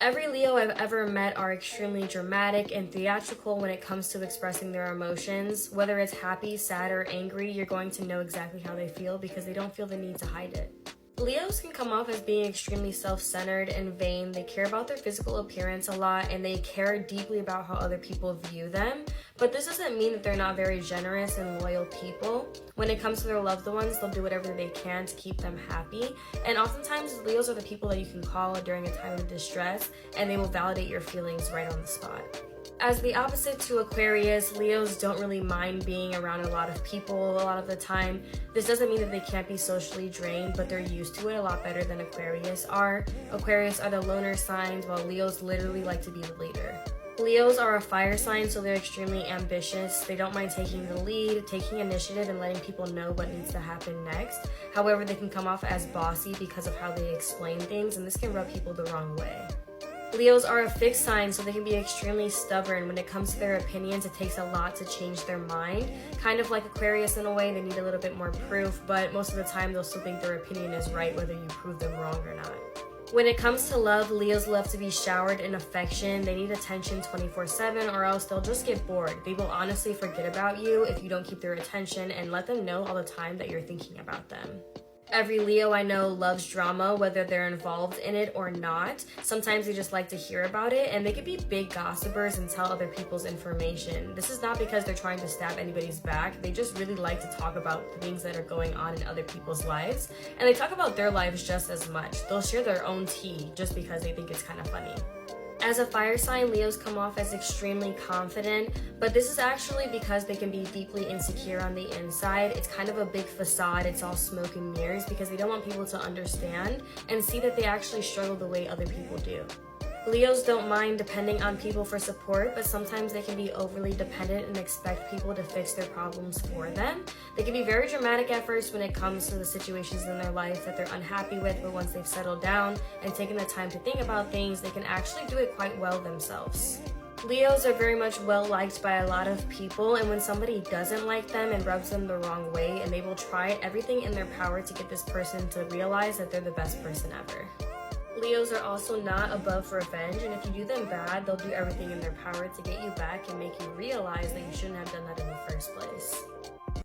Every Leo I've ever met are extremely dramatic and theatrical when it comes to expressing their emotions. Whether it's happy, sad, or angry, you're going to know exactly how they feel because they don't feel the need to hide it. Leos can come off as being extremely self-centered and vain. They care about their physical appearance a lot and they care deeply about how other people view them. But this doesn't mean that they're not very generous and loyal people. When it comes to their loved ones, they'll do whatever they can to keep them happy. And oftentimes, Leos are the people that you can call during a time of distress and they will validate your feelings right on the spot. As the opposite to Aquarius, Leos don't really mind being around a lot of people a lot of the time. This doesn't mean that they can't be socially drained, but they're used to it a lot better than Aquarius are. Aquarius are the loner signs, while Leos literally like to be the leader. Leos are a fire sign, so they're extremely ambitious. They don't mind taking the lead, taking initiative, and letting people know what needs to happen next. However, they can come off as bossy because of how they explain things, and this can rub people the wrong way. Leos are a fixed sign, so they can be extremely stubborn. When it comes to their opinions, it takes a lot to change their mind. Kind of like Aquarius in a way, they need a little bit more proof, but most of the time they'll still think their opinion is right whether you prove them wrong or not. When it comes to love, Leos love to be showered in affection. They need attention 24/7 or else they'll just get bored. They will honestly forget about you if you don't keep their attention and let them know all the time that you're thinking about them. Every Leo I know loves drama, whether they're involved in it or not. Sometimes they just like to hear about it, and they can be big gossipers and tell other people's information. This is not because they're trying to stab anybody's back. They just really like to talk about things that are going on in other people's lives, and they talk about their lives just as much. They'll share their own tea just because they think it's kind of funny. As a fire sign, Leos come off as extremely confident, but this is actually because they can be deeply insecure on the inside. It's kind of a big facade, it's all smoke and mirrors because they don't want people to understand and see that they actually struggle the way other people do. Leos don't mind depending on people for support, but sometimes they can be overly dependent and expect people to fix their problems for them. They can be very dramatic at first when it comes to the situations in their life that they're unhappy with, but once they've settled down and taken the time to think about things, they can actually do it quite well themselves. Leos are very much well liked by a lot of people, and when somebody doesn't like them and rubs them the wrong way, and they will try everything in their power to get this person to realize that they're the best person ever. Leos are also not above revenge, and if you do them bad, they'll do everything in their power to get you back and make you realize that you shouldn't have done that in the first place.